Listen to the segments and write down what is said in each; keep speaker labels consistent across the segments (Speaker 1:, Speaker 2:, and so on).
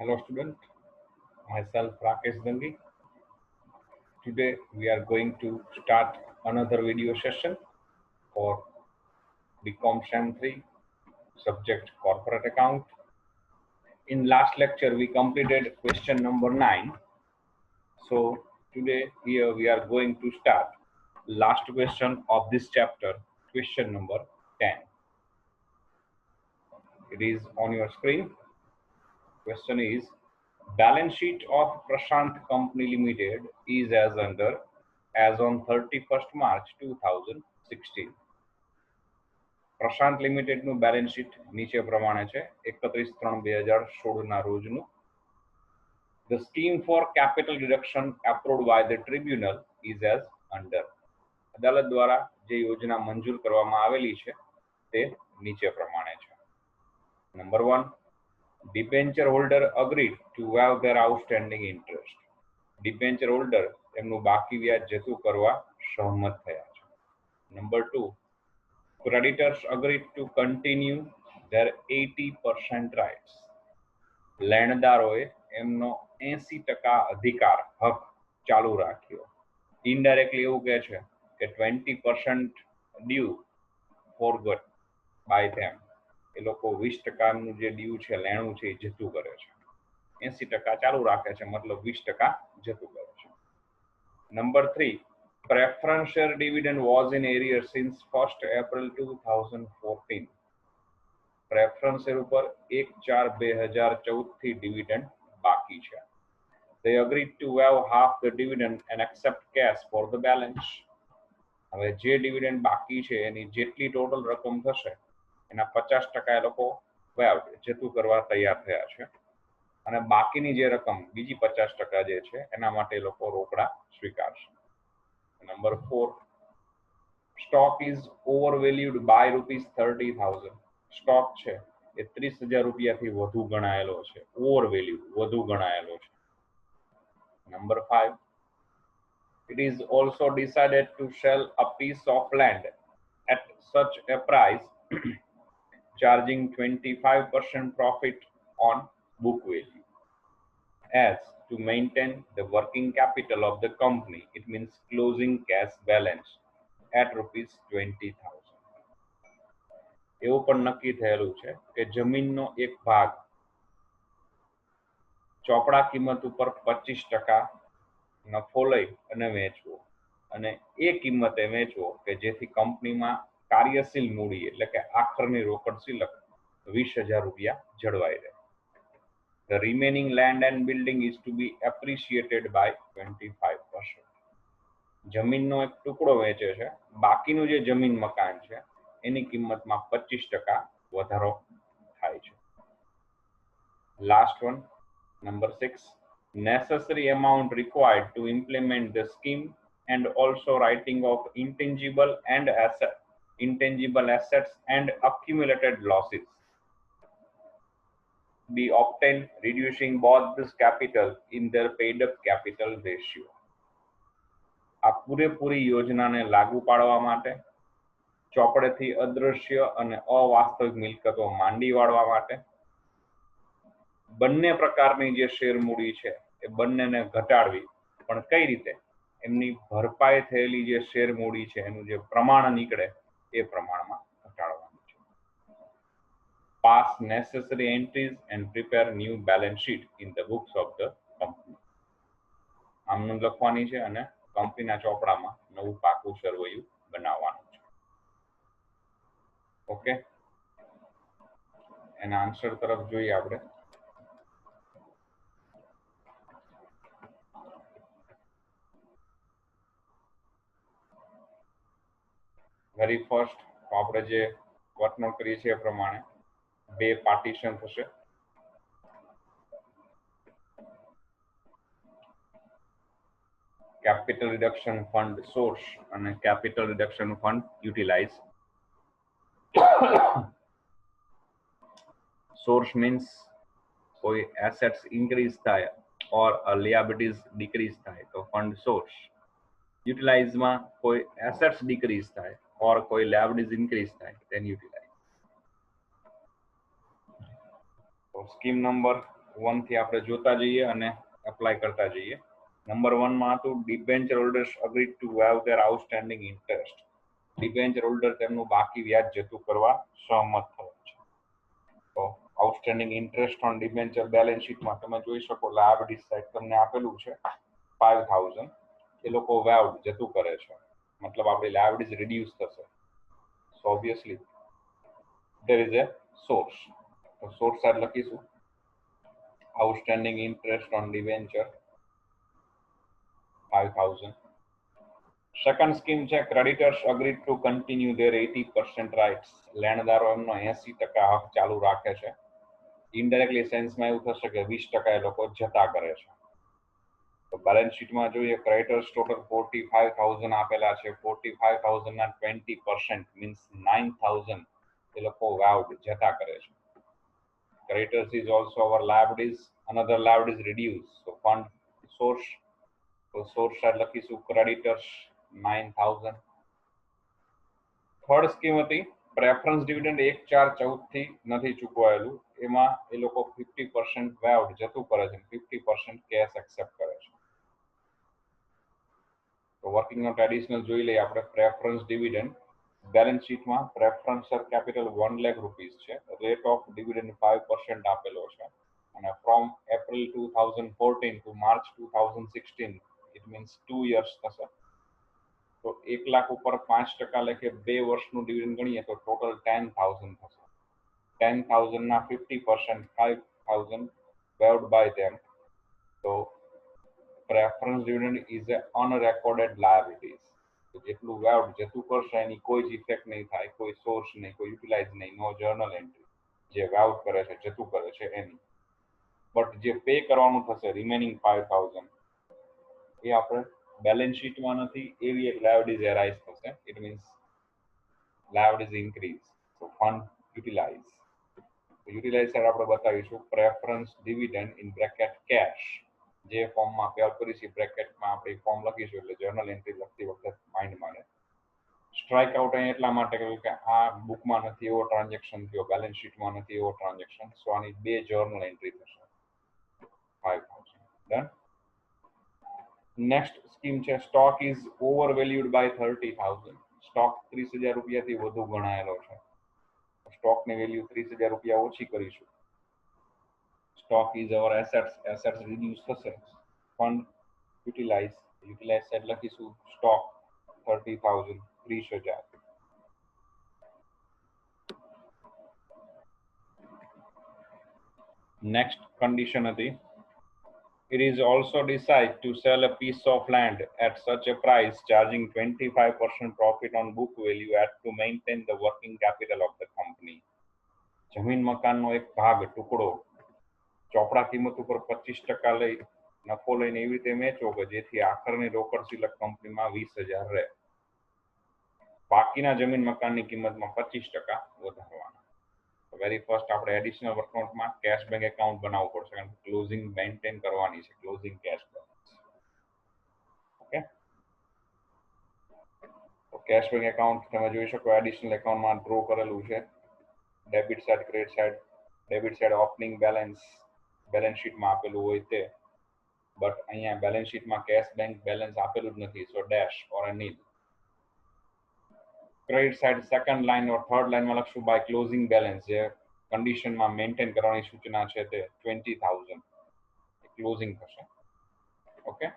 Speaker 1: Hello student, myself Rakesh Dangi. Today we are going to start another video session for BCom Sem 3 subject corporate account. In last lecture we completed question number 9. So today here we are going to start last question of this chapter, question number 10. It is on your screen. Question is, balance sheet of Prashant Company Limited is as under as on 31st March 2016. Prashant લિમિટેડનું balance sheet નીચે પ્રમાણે છે 31/3/2016 ના રોજનું. The scheme for capital reduction approved by the tribunal is as under. અદાલત દ્વારા જે યોજના મંજૂર કરવામાં આવેલી છે તે નીચે પ્રમાણે છે. Number 1, debenture holder agreed to waive their outstanding interest. Debenture holder એમનું બાકી વ્યાજ જતું કરવા સહમત થયા છે. Number 2, creditors agreed to continue their 80% rights. લેણદારોએ એમનો 80% અધિકાર હક ચાલુ રાખ્યો. ઇનડાયરેક્ટલી એવું કહે છે કે 20% ડ્યુ ફોરગોટ બાય ધેમ. એ લોકો 20%નું જે ડ્યુ છે, લેણું છે, એ જતું કરે છે. 80% ચાલુ રાખે છે, મતલબ 20% જતું કરે છે. Number 3, preference share dividend was in arrears since 1st April 2014. preference share ઉપર 1/4/2014 થી ડિવિડન્ડ બાકી છે. They agreed to waive half the dividend and accept cash for the balance. હવે જે ડિવિડન્ડ બાકી છે એની જેટલી ટોટલ રકમ થશે એના 50% એ લોકો જતું કરવા તૈયાર થયા છે અને બાકીની જે રકમ બીજી 50% જે છે એના માટે એ લોકો રોકડા સ્વીકારશે. Number 4, stock is overvalued by ₹30,000. Stock છે એ 30,000 રૂપિયાથી વધુ ગણાયેલો છે. ઓવરવેલ્યુ વધુ ગણાયેલો છે. Number 5, it is also decided to sell a piece of land at such a price charging 25% profit on book value as to maintain the working capital of the company. It means closing cash balance at ₹20,000. એવું પણ નક્કી થયેલું છે કે જમીનનો એક ભાગ ચોપડા કિંમત ઉપર 25% નફો લઈ અને વેચવો અને એ કિંમતે વેચવો કે જેથી કંપનીમાં કાર્યશીલ મૂડી એટલે કે આખરની રોકડ સિલક 20,000 રૂપિયા જળવાઈ રહે. The remaining land and building is to be appreciated by 25%. જમીનનો એક ટુકડો વેચે છે, બાકીનું જે જમીન મકાન છે એની કિંમતમાં 25% વધારો થાય છે. Last one, number 6, necessary amount required to implement the scheme and also writing of intangible assets and accumulated losses be obtained, reducing both this capital in their paid up capital ratio. આ પૂરેપૂરી યોજનાને લાગુ પાડવા માટે ચોપડેથી અદૃશ્ય અને અવાસ્તવિક મિલકતો માંડી વાળવા માટે બંને પ્રકારની જે શેર મૂડી છે એ બંનેને ઘટાડવી, પણ કઈ રીતે? એમની ભરપાઈ થયેલી જે શેર મૂડી છે એનું જે પ્રમાણ નીકળે એ પ્રમાણમાં ઘટાડવાનું છે. Pass necessary entries and prepare new balance sheet in the books of the company. આમનું લખવાની છે અને કંપનીના ચોપડામાં નવું પાકું સરવૈયું બનાવવાનું છે. ઓકે, એના આન્સર તરફ જોઈએ આપણે. વેરી ફર્સ્ટ આપણે જે વર્કનોટ કરીએ છીએ એ પ્રમાણે 2 પાર્ટીશન થશે. કેપિટલ રિડક્શન ફંડ સોર્સ અને capital reduction fund utilise. Source means કોઈ એસેટ્સ ઇન્ક્રીઝ થાય ઓર liabilities ડિક્રીઝ થાય તો ફંડ સોર્સ. યુટિલાઇઝમાં કોઈ એસેટ્સ ડિક્રીઝ થાય ઓર કોઈ liabilities ઇન્ક્રીઝ થાય then યુટિલાઇઝ. સ્કીમ નંબર 1 થી આપણે જોતા જઈએ અને એપ્લાય કરતા જઈએ. નંબર 1 માં હતું debenture holders agreed to waive their outstanding interest. Debenture holder તેમનું બાકી વ્યાજ જતું કરવા સહમત થયા છે. તો outstanding interest on debenture balance શીટમાં તમે જોઈ શકો લાયબિલિટી સાઇડ તમને આપેલું છે 5000. એ લોકો વેવ જતું કરે છે, મતલબ આપણી લાયબિલિટીઝ રિડ્યુસ થશે. So obviously there is a source. તો સોર્સ સાઈડ લખીશું outstanding interest on debenture 5000. Second scheme છે creditors agreed to continue their 80% rights. લેણદારો એમનો 80% હક ચાલુ રાખે છે. ઇનડાયરેક્ટલી સેન્સમાં એવું થશે કે 20% એ લોકો જતા કરે છે. તો બેલેન્સ શીટમાં જોઈએ ક્રેડિટર્સ ટોટલ 45000 આપેલા છે. 45000 ના 20% મીન્સ 9000 એ લોકો વાઉડ જતા કરે છે. Creditors is also our liabilities. Another liabilities reduce. So fund source. So source side લખીશું creditors 9000. થર્ડ સ્કીમ હતી પ્રેફરન્સ ડિવિડન્ડ 1/4/14 થી નથી ચૂકવાયેલું. એમાં એ લોકો 50% વાઉડ જતું કરે છે, 50% કેશ એક્સેપ્ટ કરે છે. તો વર્કિંગ નોટ એડિશનલ જોઈ લઈએ આપણે. પ્રેફરન્સ ડિવિડન્ડ બેલેન્સ શીટમાં પ્રેફરન્સર કેપિટલ 1 લાખ રૂપીસ છે. રેટ ઓફ ડિવિડન્ડ 5% આપેલો છે. અને from April 2014 to March 2016 it means 2 years થશે. તો 1 લાખ ઉપર 5% લેખે 2 વર્ષનું ડિવિડન્ડ ગણીએ તો ટોટલ 10,000 થશે. 10,000 ના 50% 5,000 waived by them. તો preference dividend is a unrecorded liabilities. જેટલું વાઉડ જતું કરશે એની કોઈ જ ઇફેક્ટ નહીં થાય, કોઈ સોર્સ નહીં, કોઈ યુટિલાઇઝ નહીં, નો જર્નલ એન્ટ્રી. જે વાઉડ કરે છે, જતું કરે છે એની. બટ જે પે કરવાનું થશે રિમેનિંગ 5,000 એ આપણે બેલેન્સ શીટમાં નથી, એવી એક લાયબિલિટીઝ એરાઇઝ થશે. It means liabilities increase. તો ફંડ યુટિલાઇઝ. યુટિલાઇઝ સાઈડ આપણે બતાવીશું preference dividend in bracket cash. જે ફોર્મમાં પે આઉટ કરીશું બ્રેકેટમાં આપણે ફોર્મ લખીશું એટલે જર્નલ એન્ટ્રી લખતી વખતે માઇન્ડમાં રહે. સ્ટ્રાઇક આઉટ અહીં એટલા માટે કહ્યું કે આ બુકમાં નથી એવો ટ્રાન્ઝેક્શન થયો, બેલેન્સ શીટમાં નથી એવો ટ્રાન્ઝેક્શન. સો આની 2 જર્નલ એન્ટ્રી થશે. 5,000 ડન. નેક્સ્ટ સ્કીમ છે stock is over valued by 30,000. Stock 30,000 રૂપિયાથી વધુ ગણાયેલો છે. સ્ટોકની વેલ્યુ 30,000 રૂપિયા ઓછી કરીશું. Stock is our assets. Assets reduce થશે. Fund utilise. યુટિલાઇઝ સાઈડ લખીશું સ્ટોક 30,000 30,000. નેક્સ્ટ કન્ડિશન હતી it is also decide to sell a piece of land at such a price charging 25% profit on book value at to maintain the working capital of the company. જમીન મકાનનો એક ભાગ ટુકડો ચોપડા કિંમત ઉપર 25% લઈ નફો લઈને એવી રીતે વેચો કે જેથી આખરની રોકડ સિલક કંપનીમાં 20,000 રહે. બાકીના જમીન મકાનની કિંમતમાં 25% વધારવાના. વેરી ફર્સ્ટ આપણે એડિશનલ વર્કઆઉટમાં કેશ બેંક એકાઉન્ટ બનાવવું પડશે કારણ કે ક્લોઝિંગ મેન્ટેન કરવાની છે, ક્લોઝિંગ કેશ બેલેન્સ. ઓકે, તો કેશ બેંક એકાઉન્ટ તમે જોઈ શકો એડિશનલ એકાઉન્ટમાં ડ્રો કરેલું છે. Debit side, credit side. Debit side opening balance balance શીટમાં આપેલું હોય તે, બટ અહીંયા બેલેન્સ શીટમાં કેશ બેંક બેલેન્સ આપેલું જ નથી, સો ડેશ ઓર અ નીલ. ક્રેડિટ સાઇડ સેકન્ડ લાઇન ઓર થર્ડ લાઇનમાં લખશું બાય ક્લોઝિંગ બેલેન્સ, જે કન્ડિશનમાં મેન્ટેન કરવાની સૂચના છે તે 20,000 ક્લોઝિંગ થશે. ઓકે,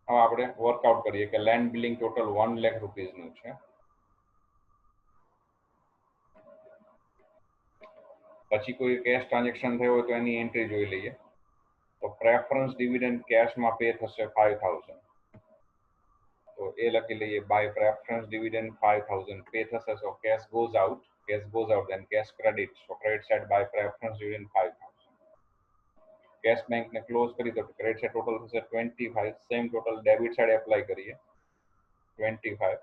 Speaker 1: હવે આપણે વર્કઆઉટ કરીએ કે લેન્ડ બિલિંગ ટોટલ 1 લાખ રૂપીસનું છે. પછી કોઈ કેશ ટ્રાન્ઝેક્શન થયો હોય તો એની એન્ટ્રી જોઈ લઈએ. તો પ્રેફરન્સ ડિવિડન્ડ કેશમાં પે થશે 5,000. તો એ લખી લઈએ બાય પ્રેફરન્સ ડિવિડન્ડ 5,000 પે થશે. So cash goes out, then cash credit. So credit side by preference dividend 5,000. Cash બેંકને ક્લોઝ કરી તો ક્રેડિટ સાઇડ ટોટલ થશે 25. Same total debit side apply કરીએ 25.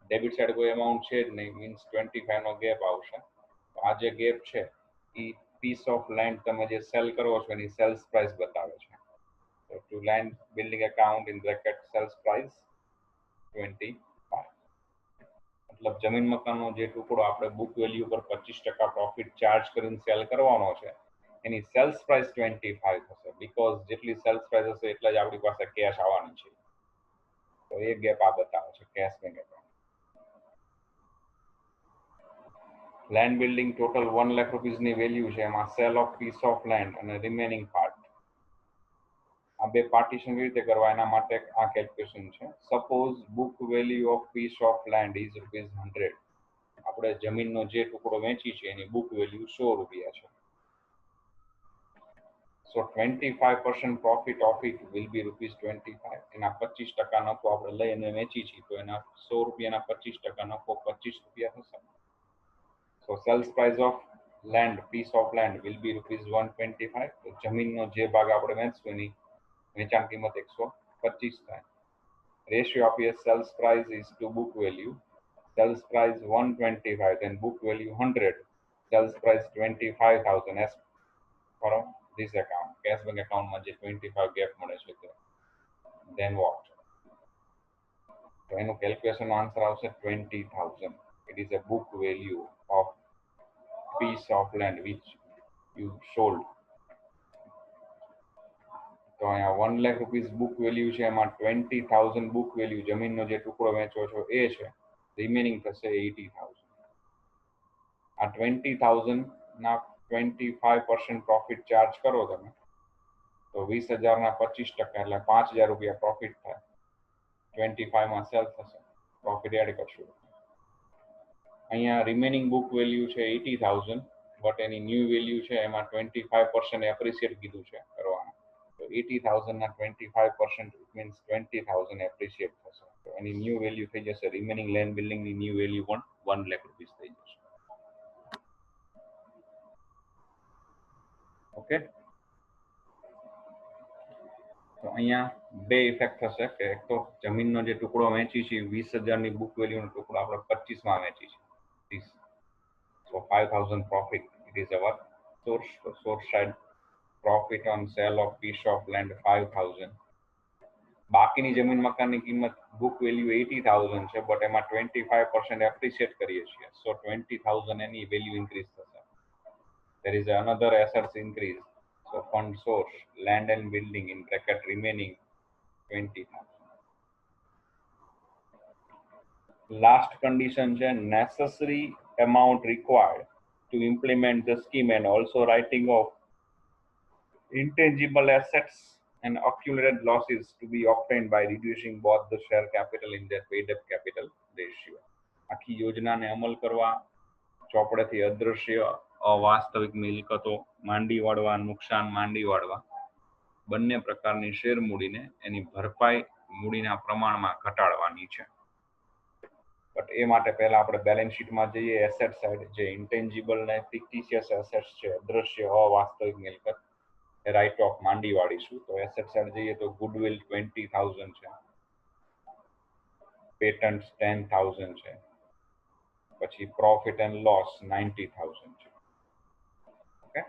Speaker 1: ડેબિટ સાઇડ કોઈ અમાઉન્ટ છે જ નહીં, મીન્સ 25 નો ગેપ આવશે. તો આ જે ગેપ છે એ પીસ ઓફ લેન્ડ તમે જે સેલ કરો છો એની સેલ્સ પ્રાઇસ બતાવે છે. તો to land building account in bracket sales price 25. મતલબ જમીન મકાનનો જે ટુકડો આપણે બુક વેલ્યુ પર 25% પ્રોફિટ ચાર્જ કરીને સેલ કરવાનો છે એની સેલ્સ પ્રાઇસ 25 થશે, બીકોઝ જેટલી સેલ્સ પ્રાઇસ હશે એટલા જ આપણી પાસે કેશ આવવાની છે. તો એ ગેપ આ બતાવે છે cash bank account. Land building total 1 lakh રૂપીસની વેલ્યુ છે, એમાં sale of piece of land અને રિમેનિંગ પાર્ટ, આ બે પાર્ટીશન કેવી રીતે કરવા એના માટે આ કેલ્ક્યુલેશન છે. Suppose book value of piece of land is ₹100. આપણે જમીનનો જે ટુકડો વેચી છે એની બુક વેલ્યુ ₹100 છે. સો 25% પ્રોફિટ ઓફ ઇટ વિલ બી ₹25. એના 25% નફો આપણે લઈને વેચી છીએ તો એના ₹100ના 25% નફો ₹25 થશે. So sales price of land, piece of land will be ₹125. તો જમીનનો જે ભાગ આપણે વેચશું એની વેચાણ કિંમત 125 થાય. રેશિયો આપીએ sales price is to book value. Sales price 125, then book value 100, sales price 25,000 as for this account. Cash bank account માં જે 25 gap મળે છે તે. Then what? તો એનું કેલ્ક્યુલેશન આન્સર આવશે 20,000. It is a book value of piece of land which you sold. તો અહીંયા 1 લાખ રૂપીસ બુક વેલ્યુ છે, એમાં 20,000 બુક વેલ્યુ જમીનનો જે ટુકડો વેચો છો એ છે, રિમેનિંગ થશે 80,000. આ 20,000 ના 25% પ્રોફિટ ચાર્જ કરો તમે તો 20,000 ના 25% એટલે 5,000 રૂપિયા પ્રોફિટ થાય. 25 માં સેલ થશે, પ્રોફિટ એડ કરશું. અહીંયા રિમેનિંગ બુક વેલ્યુ છે 80,000, બટ એની ન્યૂ વેલ્યુ છે એમાં 25% એપ્રિશિએટ કીધું છે કરવાનું. તો 80,000 ના 25% ઇટ મીન્સ 20,000 એપ્રિશિએટ થશે. તો એની ન્યૂ વેલ્યુ થઈ જશે, રિમેનિંગ લેન્ડ બિલ્ડિંગની ન્યૂ વેલ્યુ પણ 1 લાખ રૂપીસ થઈ જશે. ઓકે, તો અહીંયા બે ઇફેક્ટ થશે કે એક તો જમીનનો જે ટુકડો વેચી છે 20,000ની બુક વેલ્યુનો ટુકડો આપણે 25 માં વેચી છે, so 5,000 profit. It is our source side profit on sale of piece of land 5,000. બાકીની જમીન મકાનની કિંમત બુક વેલ્યુ 80,000 છે, બટ એમાં 25% એપ્રિશિએટ કરીએ છીએ, so 20,000 એની વેલ્યુ ઇન્ક્રીઝ થશે. There is another assets increase. So fund source, land and building in bracket remaining 20,000. Last condition છે necessary amount required to implement the scheme and also writing off intangible assets and accumulated losses to be obtained by reducing both the share capital in their paid up capital ratio. આખી યોજનાને અમલ કરવા ચોપડેથી અદ્રશ્ય અવાસ્તવિક મિલકતો માંડી વાળવા, નુકસાન માંડી વાળવા, બંને પ્રકારની શેર મૂડીને એની ભરપાઈ મૂડીના પ્રમાણમાં ઘટાડવાની છે. બટ એ માટે પહેલા આપણે બેલેન્સ શીટમાં જઈએ, એસેટ સાઇડ જે ઇન્ટેન્જિબલ ને ફિક્ટિશિયસ એસેટ્સ છે, અદ્રશ્ય અવાસ્તવિક મિલકત, એ રાઇટ ઓફ માંડી વાળીશું. તો એસેટ સાઇડ જઈએ તો ગુડવિલ 20,000 છે, પેટન્ટ્સ 10,000 છે, પછી પ્રોફિટ એન્ડ લોસ 90,000 છે. ઓકે,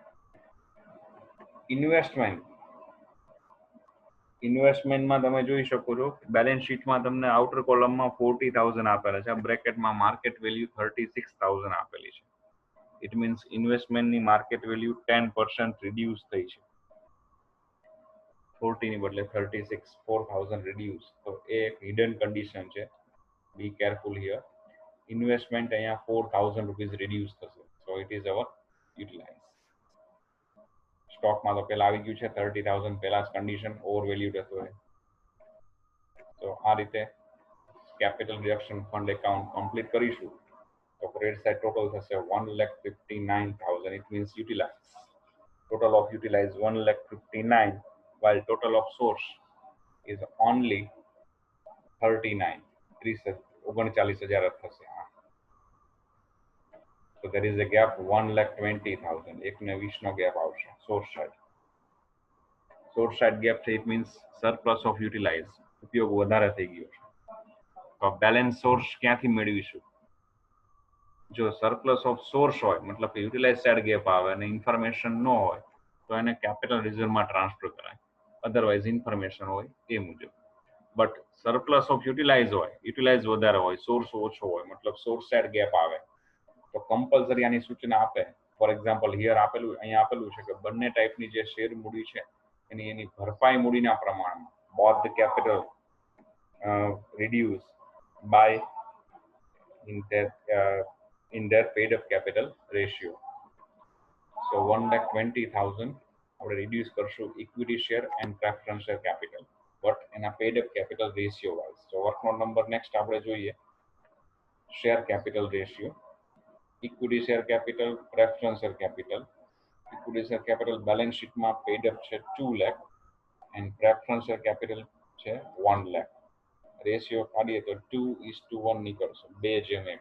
Speaker 1: ઇન્વેસ્ટમેન્ટમાં તમે જોઈ શકો છો બેલેન્સ શીટમાં તમને આઉટર કોલમમાં 40,000 આપેલા છે, બ્રેકેટમાં માર્કેટ વેલ્યુ 36,000 આપેલી છે. ઇટ મીન્સ ઇન્વેસ્ટમેન્ટની માર્કેટ વેલ્યુ 10% રિડ્યુસ થઈ છે, 40 ની બદલે 36, 4,000 રિડ્યુસ. તો એ એક હિડન કન્ડિશન છે, બી કેરફુલ હિયર. ઇન્વેસ્ટમેન્ટ અહીંયા 4,000 રૂપીસ રિડ્યુસ થશે, so it is our utilise. સ્ટોકમાં તો પેલા આવી ગયું છે 30,000, પેલા જ કન્ડિશન ઓવર વેલ્યુડ હતું. તો આ રીતે capital reduction fund account complete કરીશું તો ક્રેડિટ સાઇડ ટોટલ થશે 1,59,000. It means utilise. Total of utilise 1,59,000, while total of source is only 39,000 થશે. So there is a gap 1,20,000, 1,20,000 no gap આવશે સોર્સ સાઇડ ગેપ છે. It means surplus of utilise, ઉપયોગ વધારે થઈ ગયો છે. તો બેલેન્સ સોર્સ ક્યાંથી મેળવીશું? જો સરપ્લસ ઓફ સોર્સ હોય, મતલબ કે યુટિલાઇઝ સાઇડ ગેપ આવે અને ઇન્ફોર્મેશન ન હોય તો એને કેપિટલ રિઝર્વમાં ટ્રાન્સફર કરાય, અધરવાઇઝ ઇન્ફોર્મેશન હોય એ મુજબ. બટ સરપ્લસ ઓફ યુટિલાઇઝ વધારે હોય, સોર્સ ઓછો હોય, મતલબ સોર્સ સાઇડ ગેપ આવે, તો કમ્પલસરી આની સૂચના આપે. ફોર એક્ઝામ્પલ હિયર અહીંયા આપેલું છે કે બંને ટાઈપની જે શેર મૂડી છે એની ભરપાઈ મૂડીના પ્રમાણમાં both the capital reduce by in their paid up capital ratio. So 1,20,000 આપણે reduce કરશું equity share and preferential capital, but એના paid up capital ratio wise. So work note number next આપણે જોઈએ share capital ratio, equity share capital, preferential capital. equity share capital balance sheet માં paid up છે 2 lakh and preferential capital છે 1 lakh. Ratio કાઢીએ તો 2:1 નીકળશે, 2:1.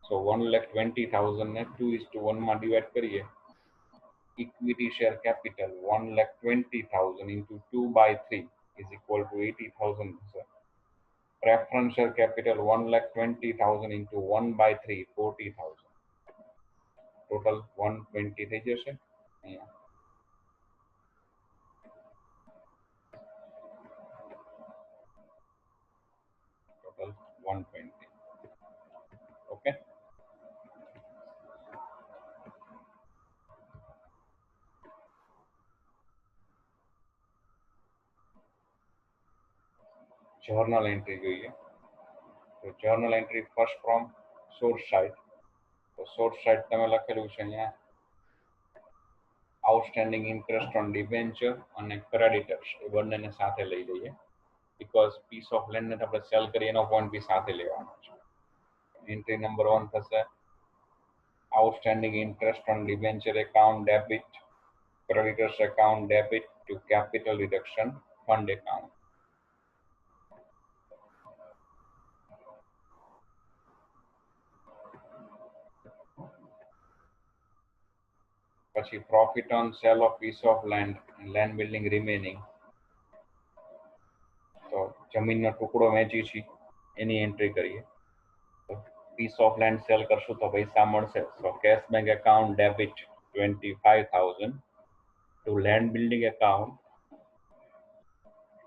Speaker 1: સો 1,20,000 ને 2:1 માં ડિવાઈડ કરીએ, equity share capital 1,20,000 into 2/3 is equal to 80,000 થશે. Preferential capital 1,20,000 into 1/3 40,000. ટોટલ 120 થઈ જશે. અહીંયા total 120. Okay. Journal entry જોઈએ. તો journal entry first from source side. તો source side તમે લખેલું છે અહીંયા આઉટસ્ટેન્ડિંગ ઇન્ટરેસ્ટ ઓન ડિબેન્ચર અને ક્રેડિટર્સ એ બંનેને સાથે લઈ લઈએ, બીકોઝ પીસ ઓફ લેન્ડને આપણે સેલ કરી એનો પોઈન્ટ બી સાથે લેવાનો છે. એન્ટ્રી નંબર 1 થશે outstanding interest on debenture account debit, creditors account debit to capital reduction fund account. પછી profit on sale of piece of land building remaining, તો જમીનનો ટુકડો વેચી છે એની એન્ટ્રી કરીએ. તો પીસ ઓફ લેન્ડ સેલ કરશું તો પૈસા મળશે. So cash bank account debit 25,000 to land building account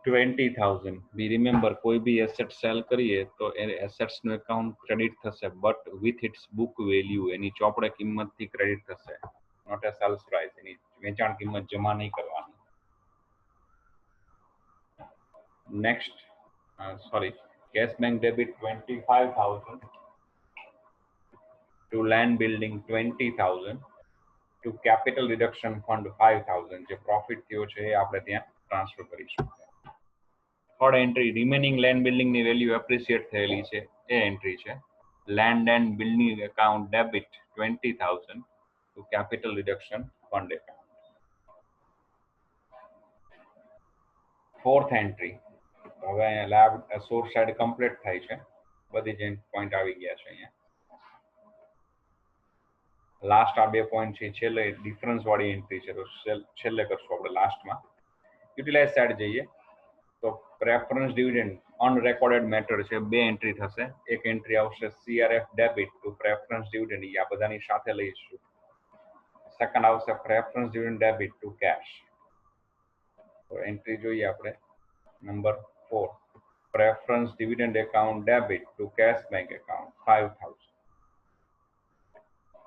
Speaker 1: 20,000. Be remember કોઈ બી એસેટ સેલ કરીએ તો એ એસેટ્સનું એકાઉન્ટ ક્રેડિટ થશે, but with its book value, એની ચોપડે કિંમતથી ક્રેડિટ થશે, નોટ એ સેલ્સ પ્રાઇસ. એની વેચાણ કિંમત જમા નહીં કરવાની. Next cash bank debit 25,000 to land building 20,000 to capital reduction fund 5,000. જે પ્રોફિટ થયો છે એ આપણે ત્યાં ટ્રાન્સફર કરીશું. થર્ડ એન્ટ્રી રિમેનિંગ લેન્ડ બિલ્ડિંગની વેલ્યુ એપ્રિસિએટ થયેલી છે એ એન્ટ્રી છે. Land and building account debit 20,000 to capital reduction fund account. Fourth entry હવે અહીંયા લેબ સોર્સ સાઇડ કમ્પ્લીટ થાય છે, બધી જ પોઈન્ટ આવી ગયા છે. અહીંયા લાસ્ટ આ બે પોઈન્ટ છે છેલ્લે ડિફરન્સ વાળી એન્ટ્રી છે, તો છેલ્લે કરશું આપણે લાસ્ટમાં. યુટિલાઇઝ સાઇડ જઈએ તો પ્રેફરન્સ ડિવિડન્ડ અનરેકોર્ડેડ મેટર છે, બે એન્ટ્રી થશે. એક એન્ટ્રી આવશે CRF debit to preference dividend, આ બધાની સાથે લઈશું. સેકન્ડ આવશે preference dividend debit to cash. તો એન્ટ્રી જોઈએ આપણે number 4, preference dividend account debit to cash bank account 5,000.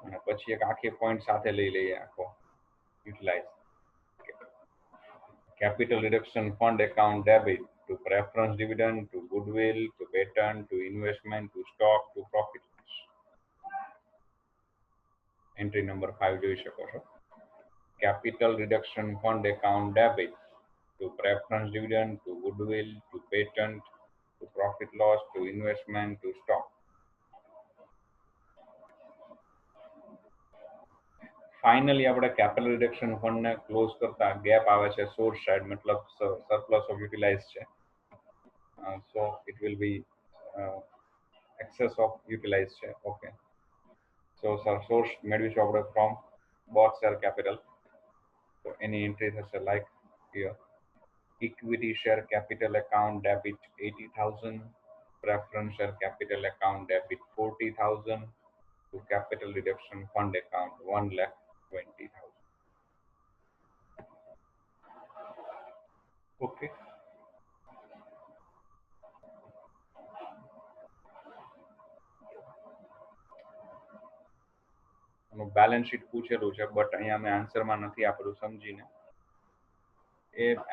Speaker 1: અને પછી એક આખી પોઈન્ટ સાથે લઈ લઈએ આખો utilise. Capital reduction fund account debit to preference dividend to goodwill to patent to investment to stock to profit loss. Entry number 5 જોઈ શકો છો. Capital reduction fund account debit to preference dividend to goodwill to patent to profit loss to investment to stock. Finally આપણે capital reduction fund ને close કરતા gap આવે છે source side, મતલબ surplus of utilise છે. So it will be access of utilise છે. Okay, so source મેળવીશું આપણે ફ્રોમ બોથ શેર કેપિટલ. તો એની એન્ટ્રી થશે like here, equity share capital account debit 80,000, preference share capital account debit 40,000 to capital reduction fund account 1,20,000. Okay. Balance sheet પૂછેલું છે, but અહીંયા મેં આન્સરમાં નથી આપેલું સમજીને.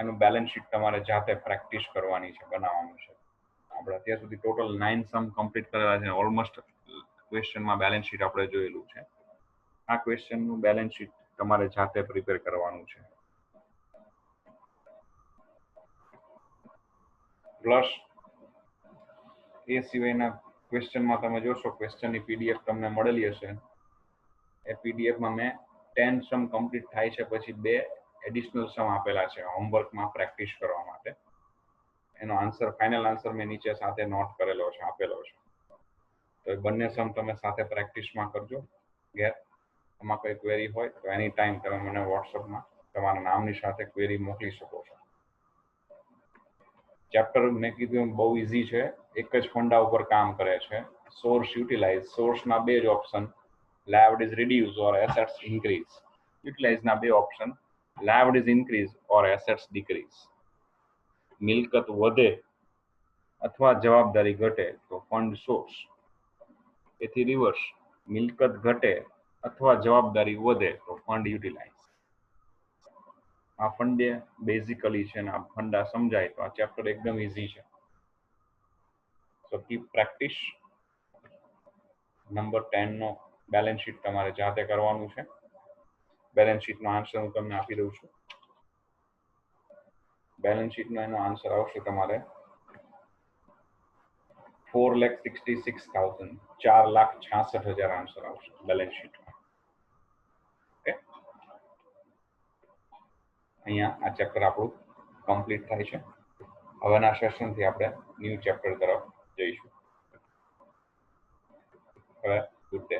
Speaker 1: એનું બેલેન્સ શીટ તમારે જાતે પ્રેક્ટિસ કરવાની છે, બનાવવાનું છે. આપણે અત્યાર સુધી ટોટલ 9 સમ કમ્પ્લીટ કરેલા છે. ઓલમોસ્ટ ક્વેશ્ચનમાં બેલેન્સ શીટ આપણે જોયેલું છે. આ ક્વેશ્ચનનું બેલેન્સ શીટ તમારે જાતે પ્રિપેર કરવાનું છે. પ્લસ એ સિવાયના ક્વેશ્ચનમાં તમે જોશો, ક્વેશ્ચનની પીડીએફ તમને મળેલી હશે. એ પીડીએફમાં મેં 10 સમ કમ્પ્લીટ થાય છે પછી 2 એડિશનલ સમ આપેલા છે હોમવર્કમાં પ્રેક્ટિસ કરવા માટે. એનો આન્સર, ફાઇનલ આન્સર મેં નીચે સાથે નોટ કરેલો છે, આપેલો છે. તો એ બંને સમ તમે સાથે પ્રેક્ટિસમાં કરજો. ઘેર એમાં કોઈ ક્વેરી હોય તો એની ટાઈમ તમે મને વોટ્સઅપમાં તમારા નામની સાથે ક્વેરી મોકલી શકો છો. ચેપ્ટર મેં કીધું બહુ ઇઝી છે, એક જ ફંડા ઉપર કામ કરે છે. સોર્સ યુટિલાઇઝ, સોર્સના 2 જ option, liabilities reduce or assets increase. Utilise ના 2 option, liabilities increase or assets decrease. મિલકત વધે અથવા જવાબદારી ઘટે તો ફંડ સોર્સ. એથી રિવર્સ, મિલકત ઘટે અથવા જવાબદારી વધે તો ફંડ યુટિલાઇઝ. આ ફંડે બેઝિકલી છે ને આ ફંડા સમજાય તો આ ચેપ્ટર એકદમ ઇઝી છે. સો કીપ પ્રેક્ટિસ. નંબર 10 નો બેલેન્સ શીટ તમારે જાતે કરવાનું છે. બેલેન્સ શીટનો આન્સર હું તમને આપી દઉં છું. બેલેન્સ શીટનો એનો આન્સર આવશે તમારે 4,66,000, 4,66,000 આન્સર આવશે બેલેન્સ શીટમાં. ઓકે, અહીંયા આ ચેપ્ટર આપણું કમ્પ્લીટ થાય છે. હવેના સેશનથી આપણે ન્યૂ ચેપ્ટર તરફ જઈશું. હવે ગુડ ડે.